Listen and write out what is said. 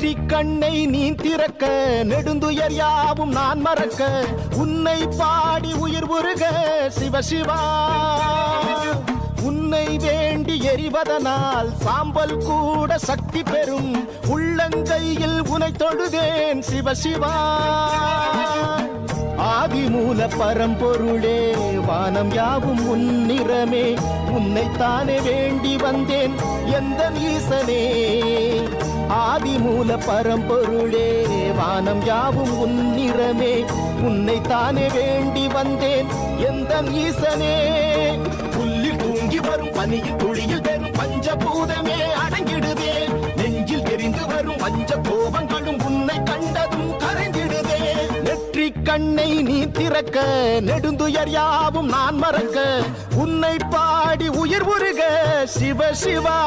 நெற்றி கண்ணை நீ திறக்க நெடுந்துயர் யாவும் நான் மறக்க உன்னை பாடி உயிர் உருக சிவசிவா உன்னை வேண்டி எரிவதனால் சாம்பல் கூட சக்தி பெறும் உள்ளங்கையில் உனை தொழுதேன் சிவசிவா ஆதிமூல பரம்பொருளே வானம் யாவும் உன்னிறமே உன்னைத்தானே வேண்டி வந்தேன் எந்த ஈசனே ஆதிமூல பரம்பொருளே வானம் யாவும் உன்னிறமே உன்னைத்தானே வேண்டி வந்தேன் எந்த ஈசனே புல்லில் தூங்கி வரும் பனியில் துளியில் பெறும் பஞ்சபூதமே அடங்கிடுதே நெஞ்சில் எரிந்து வரும் பஞ்ச கோபங்களும் உன்னை கண்டதும் கரைந்திடுதே நெற்றி கண்ணை நீ திறக்க நெடுந்துயர் யாவும் நான் மறக்க உன்னை பாடி உயிர் உருக சிவ சிவா